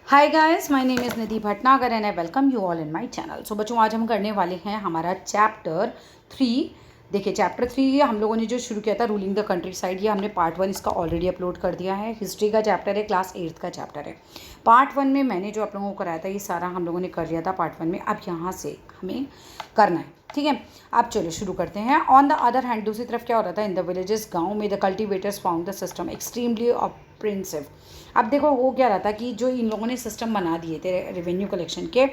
Hi guys, my name is Nidhi Bhatnagar and I welcome you all in my channel. So बच्चों, आज हम करने वाले हैं हमारा चैप्टर 3। देखिए, चैप्टर 3 हम लोगों ने जो शुरू किया था रूलिंग द कंट्री साइड, ये हमने पार्ट 1 इसका ऑलरेडी अपलोड कर दिया है। हिस्ट्री का चैप्टर है, क्लास 8th का चैप्टर है। पार्ट 1 में मैंने जो आप लोगों को कराया था ये सारा हम लोगों ने कर लिया था पार्ट 1 में। अब यहाँ से हमें करना है, ठीक है। अब चलो शुरू करते हैं। ऑन द अदर हैंड, दूसरी तरफ क्या हो रहा था, इन द विलेजेस, गाँव में the cultivators found the system extremely oppressive. अब देखो वो क्या रहा था कि जो इन लोगों ने सिस्टम बना दिए थे रेवेन्यू कलेक्शन के,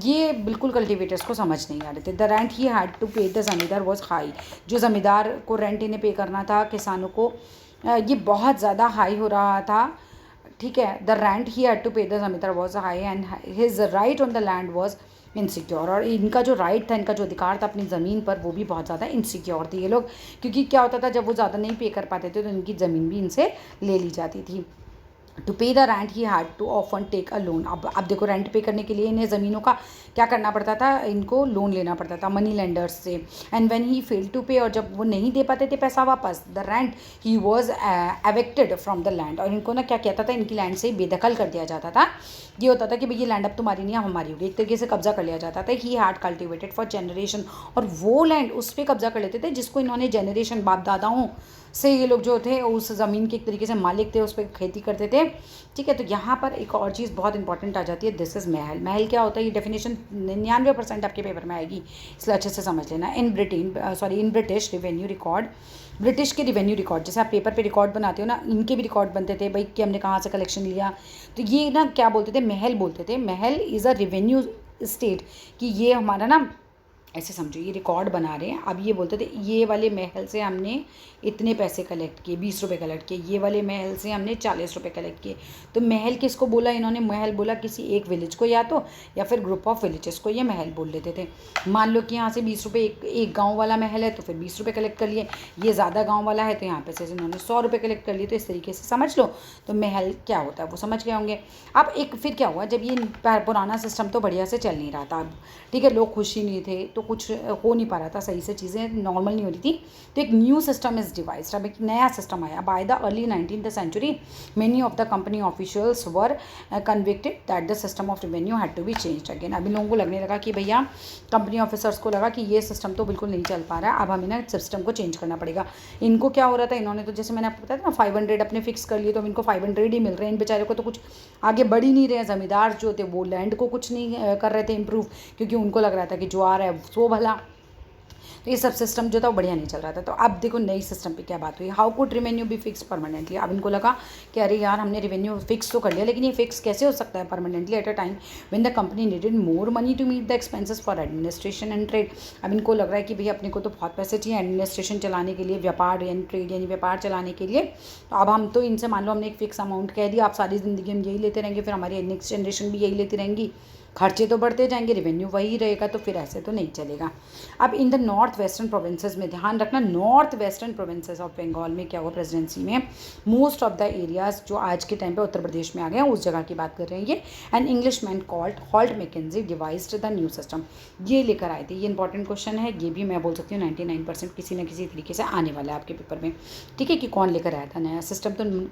ये बिल्कुल कल्टिवेटर्स को समझ नहीं आ रहे थे। The rent he had to pay the zamindar was high. जो ज़मींदार को रेंट इन्हें पे करना था किसानों को, ये बहुत ज़्यादा हाई हो रहा था, ठीक है। The rent he had to pay the zamindar was high and his right on the land was insecure. और इनका जो राइट था, इनका जो अधिकार था अपनी ज़मीन पर, वो भी बहुत ज़्यादा इनसिक्योर थी ये लोग। क्योंकि क्या होता था, जब वो ज़्यादा नहीं पे कर पाते थे तो इनकी ज़मीन भी इनसे ले ली जाती थी। To pay the rent he had to often take a loan. अब देखो, रेंट पे करने के लिए इन्हें ज़मीनों का क्या करना पड़ता था, इनको लोन लेना पड़ता था मनी लेंडर्स से। And when he fail to pay, और जब वो नहीं दे पाते थे पैसा वापस, the rent he was evicted from the land. और इनको ना क्या कहता था, इनकी लैंड से बेदखल कर दिया जाता था। ये होता था कि भाई ये लैंड अब तुम्हारी नहीं, अब हमारी होगी, एक तरीके से कब्जा कर लिया जाता था। He had cultivated for generation, और वो लैंड उस पर कब्जा कर लेते थे जिसको इन्होंने जनरेशन, बाप दादाओं से ये लोग जो थे उस ज़मीन के एक तरीके से मालिक थे, उस पर खेती करते थे, ठीक है। तो यहाँ पर एक और चीज़ बहुत इंपॉर्टेंट आ जाती है, दिस इज़ महल। महल क्या होता है, ये डेफिनेशन 99% आपके पेपर में आएगी, इसलिए अच्छे से समझ लेना। In British revenue record, British के रिवेन्यू रिकॉर्ड, जैसे आप पेपर पे रिकॉर्ड बनाते हो ना, इनके भी रिकॉर्ड बनते थे भाई कि हमने कहाँ से कलेक्शन लिया। तो ये ना क्या बोलते थे, महल बोलते थे। महल इज़ अ रिवेन्यू स्टेट, कि ये हमारा ना, ऐसे समझो ये रिकॉर्ड बना रहे हैं। अब ये बोलते थे ये वाले महल से हमने इतने पैसे कलेक्ट किए, 20 रुपये कलेक्ट किए, ये वाले महल से हमने 40 रुपये कलेक्ट किए। तो महल किसको बोला इन्होंने, महल बोला किसी एक विलेज को, या फिर ग्रुप ऑफ विलेजेस को ये महल बोल लेते थे। मान लो कि यहाँ से 20 रुपये, एक गाँव वाला महल है तो फिर 20 रुपये कलेक्ट कर लिए। ये ज़्यादा गाँव वाला है तो यहाँ पे से इन्होंने 100 रुपये कलेक्ट कर लिए। तो इस तरीके से समझ लो, तो महल क्या होता है वो समझ गए होंगे। अब एक फिर क्या हुआ, जब ये पुराना सिस्टम तो बढ़िया से चल नहीं रहा था, अब ठीक है, लोग खुश ही नहीं थे, तो कुछ हो नहीं पा रहा था सही से, चीज़ें नॉर्मल नहीं हो रही थी। तो एक न्यू सिस्टम इज़ डिवाइस्ड, अब एक नया सिस्टम आया। By the early 19th century many of the company officials were convinced that the system of revenue had to be changed again. अभी लोगों को लगने लगा कि भैया, कंपनी ऑफिसर्स को लगा कि ये सिस्टम तो बिल्कुल नहीं चल पा रहा है, अब हमें ना सिस्टम को चेंज करना पड़ेगा। इनको क्या हो रहा था, इन्होंने तो जैसे मैंने आपको बताया था ना 500 अपने फिक्स कर लिए, तो अब इनको 500 ही मिल रहे हैं। इन बेचारे को तो कुछ आगे बढ़ ही नहीं रहे हैं। ज़मींदार जो थे वो लैंड को कुछ नहीं कर रहे थे इम्प्रूव, क्योंकि उनको लग रहा था कि जो आ रहा है वो भला। तो ये सब सिस्टम जो था वो बढ़िया नहीं चल रहा था। तो अब देखो नई सिस्टम पे क्या बात हुई, how could revenue B fix permanently. अब इनको लगा कि अरे यार, हमने रेवेन्यू फिक्स तो कर लिया, लेकिन ये फिक्स कैसे हो सकता है permanently at a time when the company needed more money to meet the expenses for administration and trade. अब इनको लग रहा है कि भैया अपने को तो बहुत पैसे चाहिए एडमिनिस्ट्रेशन चलाने के लिए, व्यापार यानी ट्रेड यानी व्यापार चलाने के लिए। तो अब हम तो इनसे, मान लो हमने एक फिक्स अमाउंट कह दिया, आप सारी ज़िंदगी हम यही लेते रहेंगे, फिर हमारी नेक्स्ट जनरेशन भी यही लेती रहेंगी, खर्चे तो बढ़ते जाएंगे, रेवेन्यू वही रहेगा, तो फिर ऐसे तो नहीं चलेगा। अब in the north western provinces में ध्यान रखना, north western provinces of Bengal में क्या हुआ, प्रेसिडेंसी में मोस्ट ऑफ द एरियाज जो आज के टाइम पे उत्तर प्रदेश में आ गए हैं, उस जगह की बात कर रहे हैं ये। And English man called Holt Mackenzie devised the new system, ये लेकर आए थे। ये इंपॉर्टेंट क्वेश्चन है, ये भी मैं बोल सकती हूँ 99% किसी न किसी तरीके से आने वाला है आपके पेपर में, ठीक है, कि कौन लेकर आया था नया सिस्टम। तो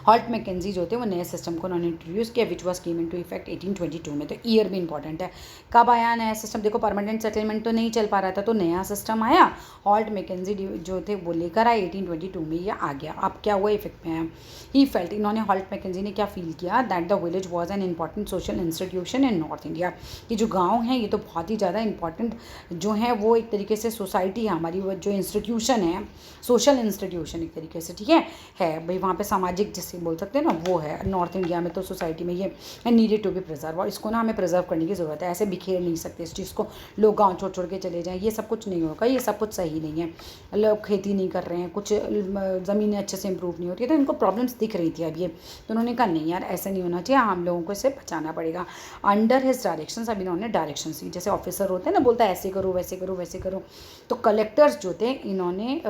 हॉल्ट मैकेंजी जो थे वो नए सिस्टम को उन्होंने इंट्रोड्यूस किया, which was came into effect 1822 में। तो ईयर भी इंपॉर्टेंट है, कब आया नया सिस्टम। देखो, परमानेंट सेटलमेंट तो नहीं चल पा रहा था, तो नया सिस्टम आया, हॉल्ट मैकेंजी जो थे वो लेकर आए, 1822 में ये आ गया। अब क्या हुआ, इफेक्ट में आया। ही फेल्ट, इन्होंने हॉल्ट मैकेंजी ने क्या फील किया, that the village was an important social institution in north India, कि जो गाँव हैं ये तो बहुत ही ज़्यादा इंपॉर्टेंट जो है, वो एक तरीके से सोसाइटी है हमारी, वो जो इंस्टीट्यूशन है, सोशल इंस्टीट्यूशन एक तरीके से, ठीक है भाई, वहाँ पे सामाजिक जिसे बोल सकते हैं ना, वो है नॉर्थ इंडिया में। तो सोसाइटी में ये नीडेड टू बी प्रिजर्व, और इसको ना हमें प्रिजर्व करने की ज़रूरत है। ऐसे बिखेर नहीं सकते इस चीज़ को, लोग गाँव छोड़ छोड़ के चले जाएँ, ये सब कुछ नहीं होगा, ये सब कुछ सही नहीं है। लोग खेती नहीं कर रहे हैं, कुछ ज़मीनें अच्छे से इंप्रूव नहीं होती है, तो इनको प्रॉब्लम्स दिख रही थी अब ये। तो उन्होंने कहा नहीं यार, ऐसा नहीं होना चाहिए, हम लोगों को इसे बचाना पड़ेगा। अंडर हिज डायरेक्शंस, अब इन्होंने डायरेक्शंस दी, जैसे ऑफिसर होते हैं ना, बोलता है ऐसे करो वैसे करो वैसे करो। तो कलेक्टर्स जो थे, इन्होंने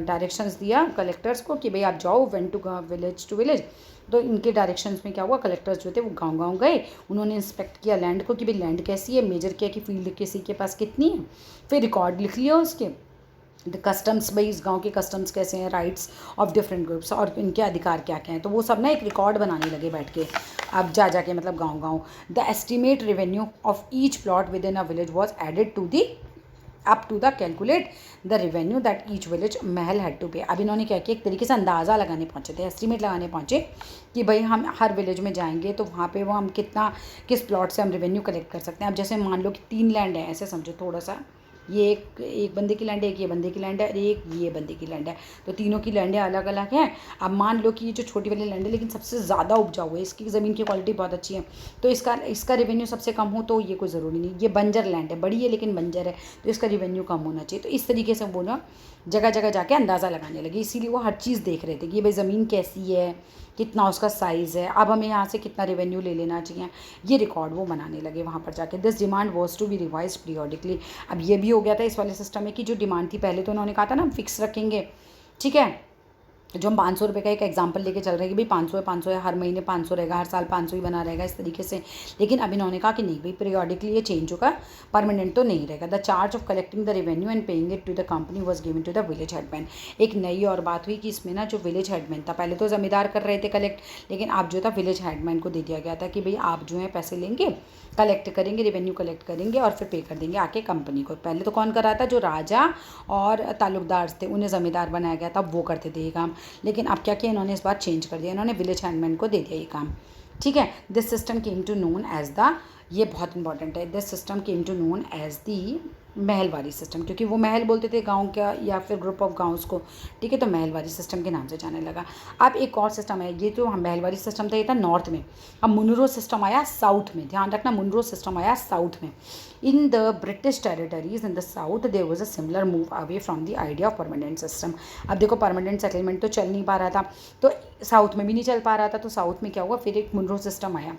डायरेक्शंस दिया कलेक्टर्स को कि भाई आप जाओ went to village to village. तो इनके डायरेक्शंस में क्या हुआ, कलेक्टर्स जो थे वो गांव-गांव गए, उन्होंने इंस्पेक्ट किया लैंड को कि भाई लैंड कैसी है, मेजर किया कि फील्ड किसी के पास कितनी है, फिर रिकॉर्ड लिख लिया उसके, कस्टम्स, भाई इस गांव के कस्टम्स कैसे हैं, राइट्स ऑफ डिफरेंट ग्रुप्स, और इनके अधिकार क्या क्या हैं। तो वो सब ना एक रिकॉर्ड बनाने लगे बैठ के, अब जा जाके मतलब गांव गांव। The estimate revenue of each plot within a village was added to the up to the calculate the revenue that each village mahal had to pay. अब इन्होंने क्या किया, एक तरीके से अंदाज़ा लगाने पहुँचे थे, एस्टिमेट लगाने पहुँचे कि भाई हम हर विलेज में जाएंगे तो वहाँ पे वो हम कितना, किस प्लॉट से हम रेवेन्यू कलेक्ट कर सकते हैं। अब जैसे मान लो कि 3 लैंड है, ऐसे समझो थोड़ा सा, ये एक बंदे की लैंड है, एक ये बंदे की लैंड है, और एक ये बंदे की लैंड है, तो तीनों की लैंडें अलग अलग हैं। अब मान लो कि ये जो छोटी वाली लैंड है लेकिन सबसे ज़्यादा उपजाऊ है, इसकी ज़मीन की क्वालिटी बहुत अच्छी है, तो इसका रेवेन्यू सबसे कम हो तो ये कोई ज़रूरी नहीं। ये बंजर लैंड है, बड़ी है लेकिन बंजर है, तो इसका रेवेन्यू कम होना चाहिए। तो इस तरीके से वो ना जगह जगह जाके अंदाज़ा लगाने लगे, इसीलिए वो हर चीज़ देख रहे थे कि भाई ज़मीन कैसी है, कितना उसका साइज़ है, अब हमें यहाँ से कितना रेवेन्यू ले लेना चाहिए, ये रिकॉर्ड वो बनाने लगे वहाँ पर जाके। This demand was to be revise periodically. अब ये भी हो गया था इस वाले सिस्टम में कि जो डिमांड थी, पहले तो उन्होंने कहा था ना हम फिक्स रखेंगे, ठीक है, जो हम 500 रुपये का एक एग्जांपल लेके चल रहे हैं कि भाई 500 है, 500 है, हर महीने 500 रहेगा, हर साल 500 ही बना रहेगा, इस तरीके से। लेकिन अब इन्होंने कहा कि नहीं भाई, पीरियडिकली ये चेंज होगा, परमानेंट तो नहीं रहेगा। The charge of collecting the revenue and paying it to the company was given to the village headman. एक नई और बात हुई कि इसमें ना जो विलेज हेडमैन था, पहले तो ज़मींदार कर रहे थे कलेक्ट, लेकिन अब जो था विलेज हेडमैन को दे दिया गया था कि भाई आप जो है पैसे लेंगे, कलेक्ट करेंगे, रेवेन्यू कलेक्ट करेंगे और फिर पे कर देंगे आके कंपनी को। पहले तो कौन कर रहा था, जो राजा और ताल्लुकदार थे उन्हें ज़मींदार बनाया गया था, वो करते थे ये काम। लेकिन अब क्या किया इन्होंने, इस बार चेंज कर दिया, इन्होंने विलेज हैंडमैन को दे दिया ये काम, ठीक है। This system came to known as the, ये बहुत इंपॉर्टेंट है, this system came to known as the Mahalwari system, क्योंकि वो महल बोलते थे गांव का या फिर ग्रुप ऑफ गांव्स को, ठीक है, तो महलवारी सिस्टम के नाम से जाने लगा। अब एक और सिस्टम है, ये जो महलवारी सिस्टम था ये था नॉर्थ में, अब मुनरो सिस्टम आया साउथ में, ध्यान रखना मुनरो सिस्टम आया साउथ में। In the British territories in the south there was a similar move away from the idea of permanent system. अब देखो परमानेंट सेटलमेंट तो चल नहीं पा रहा था, तो साउथ में भी नहीं चल पा रहा था, तो साउथ में क्या हुआ, फिर एक मुनरो सिस्टम आया।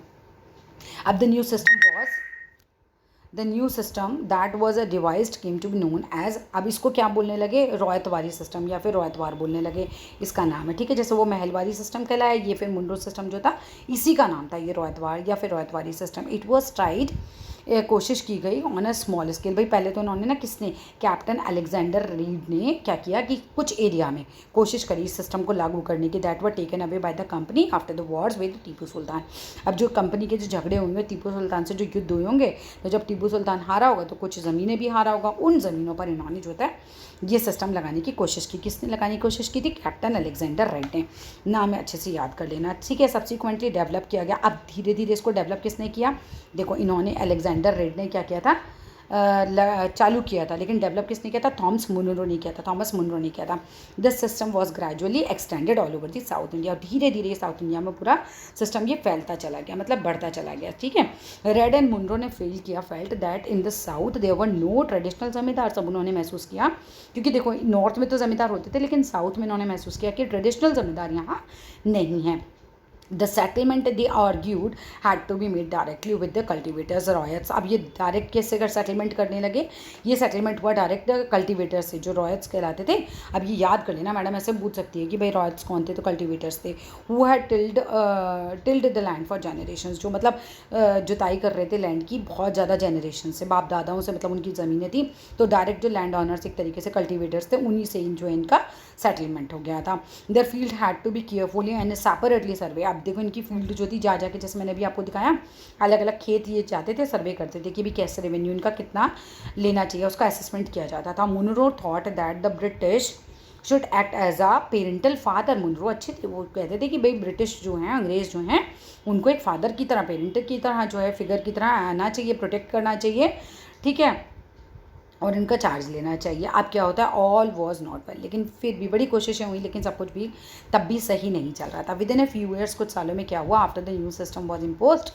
अब the new system that was a devised came to be known as, अब इसको क्या बोलने लगे, रॉयतवारी सिस्टम या फिर रॉयतवार बोलने लगे, इसका नाम है, ठीक है। जैसे वो महलवारी सिस्टम कहलाया, ये फिर मुनरो सिस्टम जो था इसी का नाम था, ये रॉयतवार या फिर रॉयतवारी सिस्टम। इट वॉज ट्राइड, कोशिश की गई ऑन अ स्मॉल स्केल। भाई पहले तो उन्होंने ना, किसने, कैप्टन अलेक्जेंडर रीड ने क्या किया कि कुछ एरिया में कोशिश करी इस सिस्टम को लागू करने की, that were taken away by the company after the wars with Tipu Sultan. अब जो कंपनी के जो झगड़े होंगे, टीपू सुल्तान से जो युद्ध हुए होंगे, तो जब टीपू सुल्तान हारा होगा तो कुछ ज़मीनें भी हारा होगा, उन ज़मीनों पर इन्होंने जो है ये सिस्टम लगाने की कोशिश की। किसने लगाने की कोशिश की थी, कैप्टन अलेक्जेंडर रेड ने, नाम अच्छे से याद कर लेना, ठीक है। सब्सिक्वेंटली डेवलप किया गया। अब धीरे धीरे इसको डेवलप किसने किया, देखो इन्होंने अलेक्जेंडर रेड ने क्या किया था, चालू किया था, लेकिन डेवलप किसने किया था, थॉमस मुनरो ने किया था। This system was gradually extended all over the south India, और धीरे धीरे साउथ इंडिया में पूरा सिस्टम ये फैलता चला गया, मतलब बढ़ता चला गया, ठीक है। रेड एंड मुनरो ने felt that in the south there were no traditional zamindar. सब उन्होंने महसूस किया, क्योंकि देखो नॉर्थ में तो जमींदार होते थे, लेकिन साउथ में इन्होंने महसूस किया कि ट्रेडिशनल जमींदार यहाँ नहीं है। The settlement they argued had to be made directly with the cultivators riots. अब ये डायरेक्ट कैसे कर सेटलमेंट करने लगे, ये सेटलमेंट हुआ डायरेक्ट कल्टिवेटर्स से, जो रॉयट्स कहलाते थे। अब ये याद कर लेना, मैडम ऐसे पूछ सकती है कि भाई रॉयट्स कौन थे, तो कल्टिवेटर्स थे। Who had tilde the land for generations, जो मतलब जुताई कर रहे थे लैंड की बहुत ज़्यादा जनरेशन से, बाप दादाओं से, मतलब उनकी ज़मीनें थी, तो डायरेक्ट जो लैंड ऑनर्स एक तरीके से कल्टिवेटर्स थे, उन्हीं से जो इनका सेटलमेंट हो गया था। Their field had to be carefully and separately survey. अब देखो इनकी फील्ड जो थी, जा जाके जैसे मैंने भी आपको दिखाया, अलग अलग खेत ये जाते थे, सर्वे करते थे कि भी कैसे रेवेन्यू इनका कितना लेना चाहिए, उसका असेसमेंट किया जाता था। Munro thought that the British should act as a parental father. Munro अच्छे थे, वो कहते थे कि भाई ब्रिटिश जो हैं, अंग्रेज़ जो हैं, उनको एक फादर की तरह, पेरेंट की तरह जो है फिगर की तरह आना चाहिए, प्रोटेक्ट करना चाहिए, ठीक है, और इनका चार्ज लेना चाहिए। अब क्या होता है, ऑल वॉज नॉट वेल, लेकिन फिर भी बड़ी कोशिशें हुई, लेकिन सब कुछ भी तब भी सही नहीं चल रहा था। With in a few years, कुछ सालों में क्या हुआ, after the new system was imposed,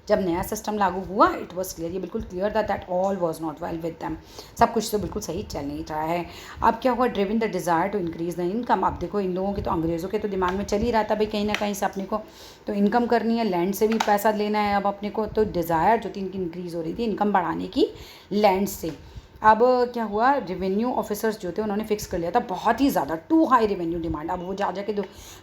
जब नया सिस्टम लागू हुआ, इट वॉज क्लियर, ये बिल्कुल क्लियर था that all was not well with them, सब कुछ तो बिल्कुल सही चल नहीं रहा है। अब क्या हुआ, driven the desire to increase the income. अब देखो इन लोगों के तो, अंग्रेज़ों के तो दिमाग में चल ही रहा था भाई कहीं ना कहीं से अपने को तो इनकम करनी है, लैंड से भी पैसा लेना है अब अपने को, तो डिज़ायर जो थी इनकी इंक्रीज़ हो रही थी इनकम बढ़ाने की लैंड से, अब क्या हुआ, रेवेन्यू ऑफिसर्स जो थे उन्होंने फिक्स कर लिया था बहुत ही ज़्यादा टू हाई रेवेन्यू डिमांड। अब वो जा के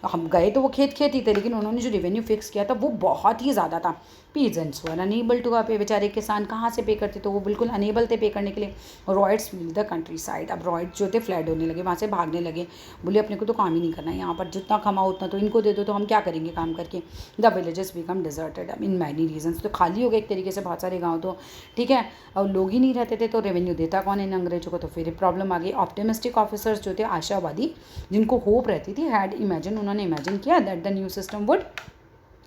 हम गए तो वो खेत ही थे, लेकिन उन्होंने जो रेवेन्यू फिक्स किया था वो बहुत ही ज़्यादा था। पीजेंट्स वर अनेबल टू पे, बेचारे किसान कहाँ से पे करते, तो वो बिल्कुल अनेबल थे पे करने के लिए। Ryots flee the countryside, अब रॉयट्स जो थे फ्लैड होने लगे, वहाँ से भागने लगे, बोले अपने को तो काम ही नहीं करना है यहाँ पर, जितना कमाओ उतना तो इनको दे दो, तो हम क्या करेंगे काम करके। The villages become deserted in many reasons, तो खाली हो गए एक तरीके से बहुत सारे गाँव, तो ठीक है, और लोग ही नहीं रहते थे तो रेवेन्यू देता कौन इन अंग्रेजों को, तो फिर प्रॉब्लम आ गई। ऑप्टिमिस्टिक ऑफिसर्स जो थे, आशावादी, जिनको होप रहती थी, हैड इमेजिन, उन्होंने इमेजिन किया that the new system would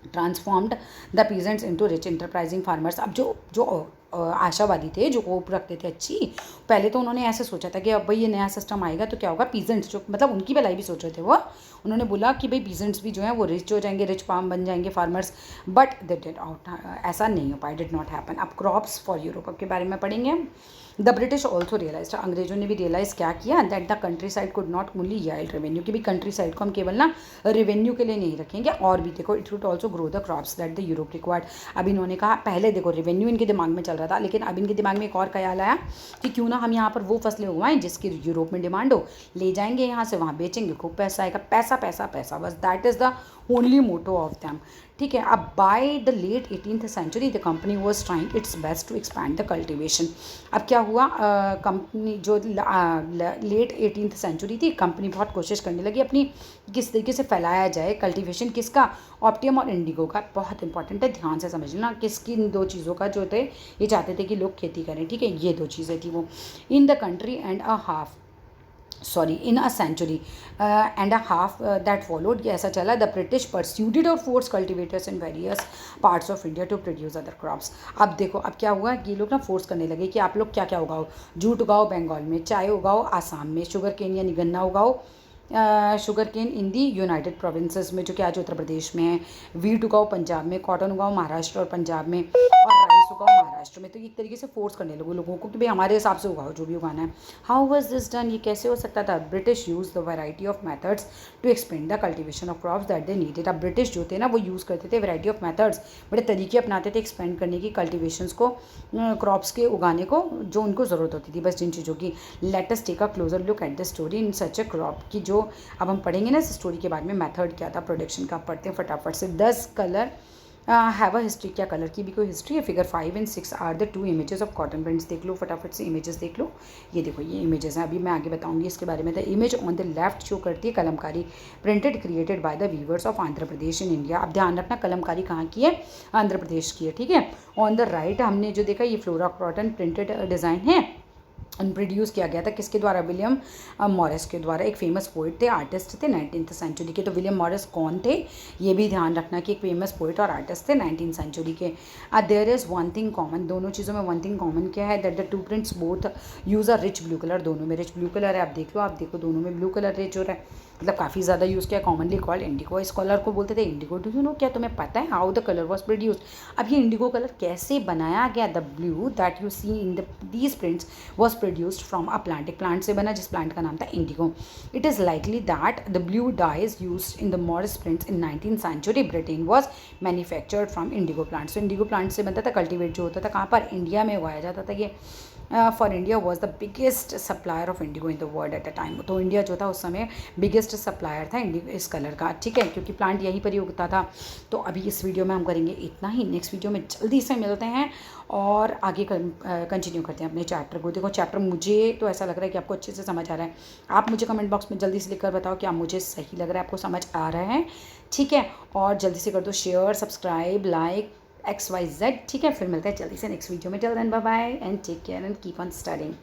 transformed the peasants into rich enterprising farmers. अब जो जो आशावादी थे, जो होप रखते थे अच्छी, पहले तो उन्होंने ऐसे सोचा था कि अब भाई ये नया सिस्टम आएगा तो क्या होगा, पीजेंट्स जो मतलब उनकी भलाई भी सोच रहे थे वो, उन्होंने बोला कि भाई पीजेंट्स भी जो है वो रिच हो जाएंगे, रिच फार्म बन जाएंगे farmers, but they did out, ऐसा नहीं हो पाया, डिड नॉट हैपन। अब क्रॉप्स फॉर यूरोप के बारे में पढ़ेंगे। द ब्रिटिश ऑल्सो रियलाइज, अंग्रेजों ने भी रियलाइज़ क्या किया, that the countryside could not only yield revenue, कि भी कंट्री साइड को हम केवल ना रेवेन्यू के लिए नहीं रखेंगे, और भी देखो it would also grow the crops that the Europe required. अब इन्होंने कहा, पहले देखो रेवेन्यू इनके दिमाग में चल रहा था, लेकिन अब इनके दिमाग में एक और ख्याल आया कि क्यों ना हम यहाँ पर वो फसलें उगाएं जिसकी यूरोप में डिमांड हो, ले जाएंगे यहाँ से, वहाँ बेचेंगे, खूब पैसा आएगा, पैसा पैसा पैसा, बस that is the only motto of them. ठीक है, अब by the late 18th century the company was trying its best to expand the cultivation. अब क्या हुआ, कंपनी जो लेट 18th सेंचुरी थी, कंपनी बहुत कोशिश करने लगी अपनी किस तरीके से फैलाया जाए कल्टिवेशन, किसका, ऑप्टियम और इंडिगो का। बहुत इंपॉर्टेंट है, ध्यान से समझना, किसकी, इन दो चीज़ों का जो थे, ये चाहते थे कि लोग खेती करें, ठीक है, ये दो चीज़ें थी वो। In the country and a half, sorry in a century and a half that followed, कि ऐसा चला, द ब्रिटिश परस्यूडेड और force cultivators in various parts of India to produce other crops. अब देखो अब क्या हुआ, ये लोग ना फोर्स करने लगे कि आप लोग क्या क्या उगाओ, जूट उगाओ बंगाल में, चाय उगाओ आसाम में, शुगर केन यानी गन्ना उगाओ शुगर केन इन दी यूनाइटेड प्रोविंसेस में, जो कि आज उत्तर प्रदेश में है, वीट उगाओ पंजाब में, कॉटन उगाओ महाराष्ट्र और पंजाब में, और राइस उगाओ महाराष्ट्र में। तो एक तरीके से फोर्स करने लगे लोगों को कि भाई हमारे हिसाब से उगाओ जो भी उगाना है। हाउ वाज दिस डन, ये कैसे हो सकता था, British use the variety of methods to expand the cultivation of crops that they needed. अब ब्रिटिश जो थे ना वो यूज़ करते थे वैरायटी ऑफ मेथड्स, बड़े तरीके अपनाते थे एक्सपेंड करने की, कल्टिवेशंस को, क्रॉप्स के उगाने को, जो उनको ज़रूरत होती थी बस जिन चीज़ों की। Let us take a closer look at the story in such a crop, की जो अब हम पढ़ेंगे ना इस स्टोरी के बारे में, मेथड क्या था प्रोडक्शन का, पढ़ते हैं फटाफट से। 10 कलर हैव अ हिस्ट्री, क्या कलर की भी कोई हिस्ट्री है। Figure 5 and 6 are the 2 images of cotton prints. देख लो फटाफट से इमेजेस देख लो, ये देखो ये इमेजेस हैं, अभी मैं आगे बताऊंगी इसके बारे में। The image on the left show करती है Kalamkari, printed created by the weavers of Andhra Pradesh in India. अब ध्यान रखना कलमकारी कहाँ की है, आंध्र प्रदेश की है, ठीक है। ऑन द राइट हमने जो देखा ये फ्लोरा कॉटन प्रिंटेड डिज़ाइन है, प्रोड्यूस किया गया था किसके द्वारा, विलियम मॉरिस के द्वारा, एक फेमस पोइट थे, आर्टिस्ट थे 19th सेंचुरी के। तो विलियम मॉरिस कौन थे, ये भी ध्यान रखना कि एक फेमस पोइट और आर्टिस्ट थे 19th सेंचुरी के। There is one thing common, दोनों चीज़ों में वन थिंग कॉमन क्या है, that the two prints both use a rich blue colour, दोनों में रिच ब्लू कलर है। आप देख लो, आप देखो दोनों में ब्लू कलर रिच हो रहा है, मतलब काफ़ी ज़्यादा यूज़ किया। कॉमनली कॉल्ड इंडिगो, इस कलर को बोलते थे इंडिगो। डू यू नो, क्या तुम्हें पता है how the colour was produced. अब ये इंडिगो कलर कैसे बनाया गया, the blue that you see in these prints was produced from a plant, एक प्लांट से बना जिस प्लांट का नाम था indigo. It is likely that the blue dyes used in the Morris prints in 19th century Britain was manufactured from indigo plant. So indigo plant से बनता था, कल्टिवेट जो होता था कहाँ पर, इंडिया में उगाया जाता था ये। For India was the biggest supplier of Indigo in the world at a time. तो इंडिया जो था उस समय बिगेस्ट सप्लायर था इस कलर का, ठीक है, क्योंकि प्लांट यहीं पर ही उगता था। तो अभी इस वीडियो में हम करेंगे इतना ही, नेक्स्ट वीडियो में जल्दी से मिलते हैं और आगे कंटिन्यू करते हैं अपने चैप्टर को। देखो चैप्टर मुझे तो ऐसा लग रहा है कि आपको अच्छे से समझ आ रहा है। आप मुझे कमेंट बॉक्स में जल्दी से लिखकर बताओ क्या मुझे सही लग रहा है, आपको समझ आ रहा है, ठीक है। और जल्दी से कर दो शेयर, सब्सक्राइब, लाइक, XYZ, ठीक है। फिर मिलते हैं जल्दी से नेक्स्ट वीडियो में। Till then bye bye and take care and keep on studying.